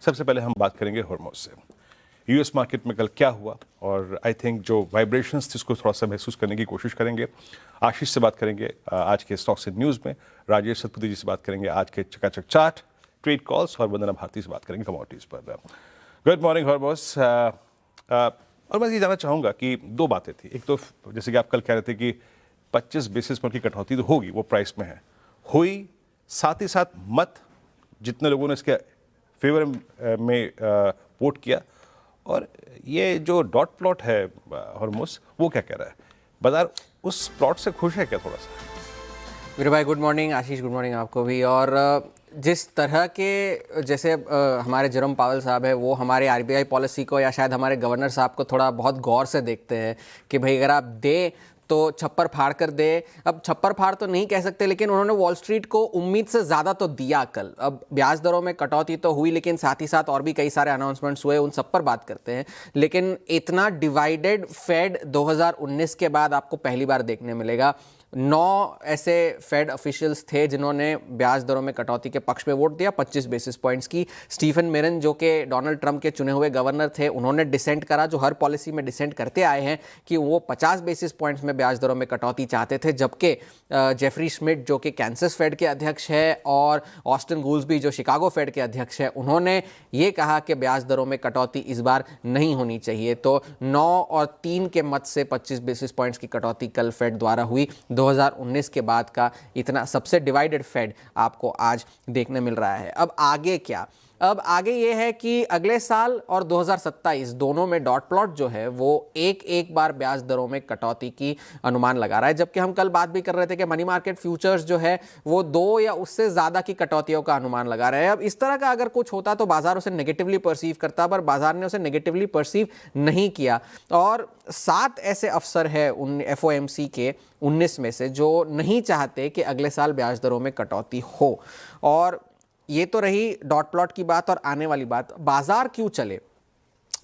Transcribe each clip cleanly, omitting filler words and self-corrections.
सबसे पहले हम बात करेंगे हॉर्मोज से। यूएस मार्केट में कल क्या हुआ और आई थिंक जो वाइब्रेशंस थी उसको थोड़ा सा महसूस करने की कोशिश करेंगे। आशीष से बात करेंगे आज के स्टॉक्स एंड न्यूज़ में, राजेश सतपथी जी से बात करेंगे आज के चकाचक चार्ट, ट्रेड कॉल्स, और वंदना भारती से बात करेंगे कमोडिटीज़ पर। Good morning Hormoz. और मैं ये जानना चाहूँगा कि दो बातें थी। एक तो जैसे कि आप कल कह रहे थे कि 25 बेसिस पॉइंट की कटौती तो होगी, वो प्राइस में है, हुई, साथ ही साथ मत जितने लोगों ने इसके फेवर में वोट किया, और ये जो डॉट प्लॉट है हॉर्मोज, वो क्या कह रहा है? बाजार उस प्लॉट से खुश है क्या थोड़ा सा? वीर भाई गुड मॉर्निंग, आशीष गुड मॉर्निंग आपको भी। और जिस तरह के जैसे हमारे जेरोम पावेल साहब है, वो हमारे आरबीआई पॉलिसी को या शायद हमारे गवर्नर साहब को थोड़ा बहुत गौर से देखते हैं कि भाई अगर आप दे तो छप्पर फाड़ कर दे। अब छप्पर फाड़ तो नहीं कह सकते, लेकिन उन्होंने वॉल स्ट्रीट को उम्मीद से ज़्यादा तो दिया कल। अब ब्याज दरों में कटौती तो हुई, लेकिन साथ ही साथ और भी कई सारे अनाउंसमेंट्स हुए, उन सब पर बात करते हैं। लेकिन इतना डिवाइडेड फेड 2019 के बाद आपको पहली बार देखने मिलेगा। 9 ऐसे फेड ऑफिशियल्स थे जिन्होंने ब्याज दरों में कटौती के पक्ष में वोट दिया, 25 बेसिस पॉइंट्स की। स्टीफन मिरन जो कि डोनाल्ड ट्रंप के चुने हुए गवर्नर थे, उन्होंने डिसेंट करा, जो हर पॉलिसी में डिसेंट करते आए हैं कि वो 50 बेसिस पॉइंट्स में ब्याज दरों में कटौती चाहते थे। जबकि जेफरी श्मिट जो कि कैंसस फेड के अध्यक्ष है और ऑस्टिन गूल्सबी जो शिकागो फेड के अध्यक्ष है, उन्होंने ये कहा कि ब्याज दरों में कटौती इस बार नहीं होनी चाहिए। तो 9 और 3 के मत से 25 बेसिस पॉइंट्स की कटौती कल फेड द्वारा हुई। 2019 के बाद का इतना सबसे डिवाइडेड फेड आपको आज देखने मिल रहा है। अब आगे क्या? अब आगे ये है कि अगले साल और 2027 दोनों में डॉट प्लॉट जो है वो एक बार ब्याज दरों में कटौती की अनुमान लगा रहा है। जबकि हम कल बात भी कर रहे थे कि मनी मार्केट फ्यूचर्स जो है वो 2 या उससे ज़्यादा की कटौतियों का अनुमान लगा रहे हैं। अब इस तरह का अगर कुछ होता तो बाजार उसे नेगेटिवली परसीव करता, पर बाजार ने उसे नेगेटिवली परसीव नहीं किया। और 7 ऐसे अफसर है उन FOMC के 19 में से जो नहीं चाहते कि अगले साल ब्याज दरों में कटौती हो। और ये तो रही डॉट प्लॉट की बात। और आने वाली बात, बाजार क्यों चले?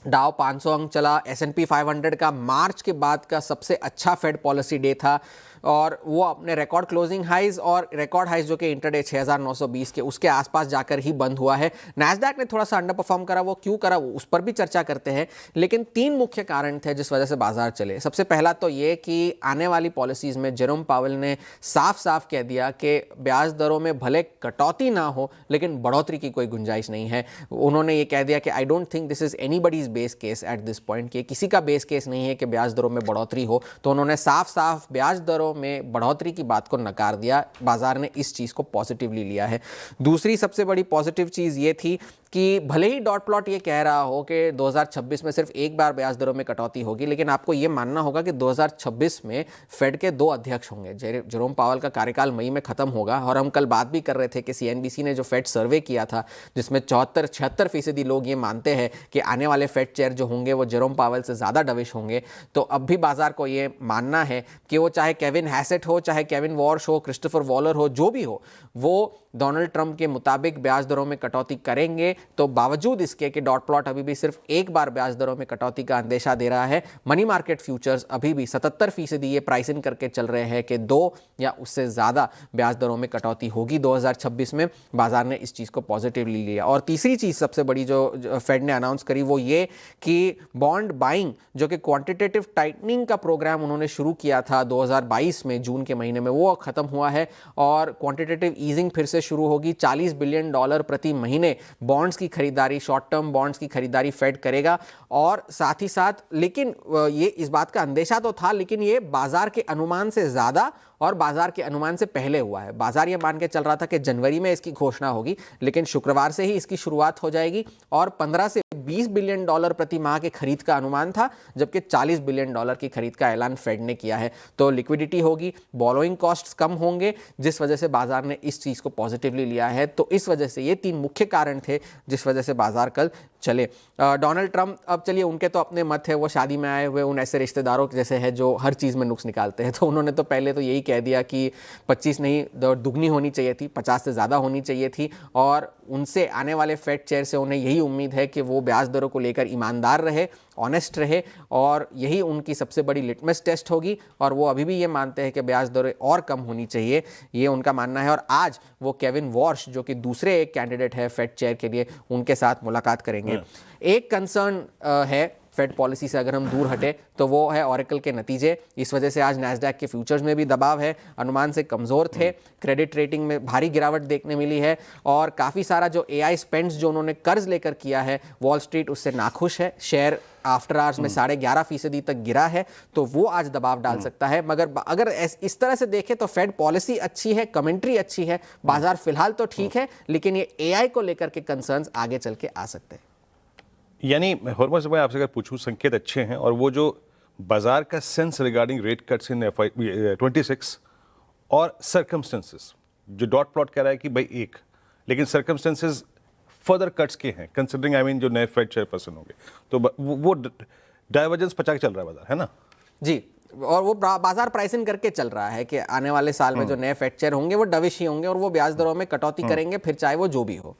डाउ 500 अंक चला, S&P 500 का मार्च के बाद का सबसे अच्छा फेड पॉलिसी डे था, और वो अपने रिकॉर्ड क्लोजिंग हाइज और रिकॉर्ड हाइज जो कि इंटरडे 6920 के उसके आसपास जाकर ही बंद हुआ है। नैस्डैक ने थोड़ा सा अंडर परफॉर्म करा, वो क्यों करा वो उस पर भी चर्चा करते हैं। लेकिन 3 मुख्य कारण थे जिस वजह से बाजार चले। सबसे पहला तो ये कि आने वाली पॉलिसीज में जेरोम पावेल ने साफ साफ कह दिया कि ब्याज दरों में भले कटौती ना हो, लेकिन बढ़ोतरी की कोई गुंजाइश नहीं है। उन्होंने ये कह दिया कि I don't think this is anybody's base case at this point, कि किसी का बेस केस नहीं है कि ब्याज दरों में बढ़ोतरी हो। तो उन्होंने साफ साफ ब्याज दरों में बढ़ोतरी की बात को नकार दिया। बाजार ने इस चीज को पॉजिटिवली लिया है। दूसरी सबसे बड़ी पॉजिटिव चीज ये थी कि भले ही डॉट प्लॉट ये कह रहा हो कि 2026 में सिर्फ एक बार ब्याज दरों में कटौती होगी, लेकिन आपको ये मानना होगा कि 2026 में फेड के 2 अध्यक्ष होंगे। जेरोम पावेल का कार्यकाल मई में खत्म होगा। और हम कल बात भी कर रहे थे कि CNBC ने जो फेड सर्वे किया था, जिसमें 76% लोग ये मानते हैं कि आने वाले फेड चेयर जो होंगे वो जेरोम पावेल से ज़्यादा डविश होंगे। तो अब भी बाजार को ये मानना है कि वो चाहे केविन हैसेट हो, चाहे केविन वॉर्श हो, क्रिस्टोफर वॉलर हो, जो भी हो, वो डोनाल्ड ट्रंप के मुताबिक ब्याज दरों में कटौती करेंगे। तो बावजूद इसके कि डॉट प्लॉट अभी भी सिर्फ एक बार ब्याज दरों में कटौती का अंदेशा दे रहा है, मनी मार्केट फ्यूचर्स अभी भी 77% ये प्राइस इन करके चल रहे हैं कि 2 या उससे ज़्यादा ब्याज दरों में कटौती होगी 2026 में। बाजार ने इस चीज़ को पॉजिटिवली लिया। और तीसरी चीज़ सबसे बड़ी जो फेड ने अनाउंस करी वो ये कि बॉन्ड बाइंग, जो कि क्वांटिटेटिव टाइटनिंग का प्रोग्राम उन्होंने शुरू किया था 2022 में जून के महीने में, वो खत्म हुआ है और क्वांटिटेटिव ईजिंग फिर से शुरू होगी। $40 बिलियन प्रति महीने बॉन्ड्स की खरीदारी, शॉर्ट टर्म बॉन्ड्स की खरीदारी फेड करेगा। और साथ ही साथ, लेकिन ये इस बात का अंदेशा तो था, लेकिन ये बाजार के अनुमान से ज़्यादा और बाजार के अनुमान से पहले हुआ है। बाजार ये मान के चल रहा था कि जनवरी में इसकी घोषणा होगी, लेकिन शुक्रवार से ही इसकी शुरुआत हो जाएगी। और 15 से $20 बिलियन प्रति माह के खरीद का अनुमान था, जबकि $40 बिलियन की खरीद का ऐलान फेड ने किया है। तो लिक्विडिटी होगी, बोरोइंग कॉस्ट्स कम होंगे, जिस वजह से बाजार ने इस चीज़ को पॉजिटिवली लिया है। तो इस वजह से ये 3 मुख्य कारण थे जिस वजह से बाजार कल चले। डोनाल्ड ट्रंप, अब चलिए उनके तो अपने मत है, वो शादी में आए हुए उन ऐसे रिश्तेदारों जैसे है जो हर चीज़ में नुक्स निकालते हैं। तो उन्होंने तो पहले तो यही कह दिया कि 25 नहीं, दुगनी होनी चाहिए थी, 50 से ज़्यादा होनी चाहिए थी। और उनसे आने वाले फेड चेयर से उन्हें यही उम्मीद है कि वो ब्याज ब्याज दरों को लेकर ईमानदार रहे, ऑनेस्ट रहे, और यही उनकी सबसे बड़ी लिटमस टेस्ट होगी। और वो अभी भी ये मानते हैं कि ब्याज दरें और कम होनी चाहिए, ये उनका मानना है। और आज वो केविन वॉर्श, जो कि दूसरे एक कैंडिडेट है फेड चेयर के लिए, उनके साथ मुलाकात करेंगे। एक कंसर्न है फेड पॉलिसी से अगर हम दूर हटे तो वो है ओरेकल के नतीजे। इस वजह से आज नैस्डैक के फ्यूचर्स में भी दबाव है, अनुमान से कमज़ोर थे, क्रेडिट रेटिंग में भारी गिरावट देखने मिली है, और काफ़ी सारा जो एआई स्पेंड्स जो उन्होंने कर्ज लेकर किया है, वॉल स्ट्रीट उससे नाखुश है। शेयर आफ्टर आवर्स में 11.5% तक गिरा है, तो वो आज दबाव डाल सकता है। मगर अगर इस तरह से देखें तो फेड पॉलिसी अच्छी है, कमेंट्री अच्छी है, बाजार फिलहाल तो ठीक है, लेकिन ये एआई को लेकर के कंसर्न्स आगे चल के आ सकते हैं। यानी हरमोज मैं आपसे अगर पूछूं, संकेत अच्छे हैं, और वो जो बाजार का sense regarding rate cuts in FY26 और सर्कमस्टेंसेस, जो डॉट प्लॉट कह रहा है कि भाई एक, लेकिन सर्कमस्टेंसेस फर्दर कट्स के हैं, कंसिडरिंग जो नए फेड चेयरपर्सन होंगे, तो वो डाइवर्जेंस पचा के चल रहा है बाजार, है ना? जी, और वो बाजार प्राइसिंग करके चल रहा है कि आने वाले साल में जो नए फेड चेयर होंगे वो डविश ही होंगे और वो ब्याज दरों में कटौती करेंगे, फिर चाहे वो जो भी हो।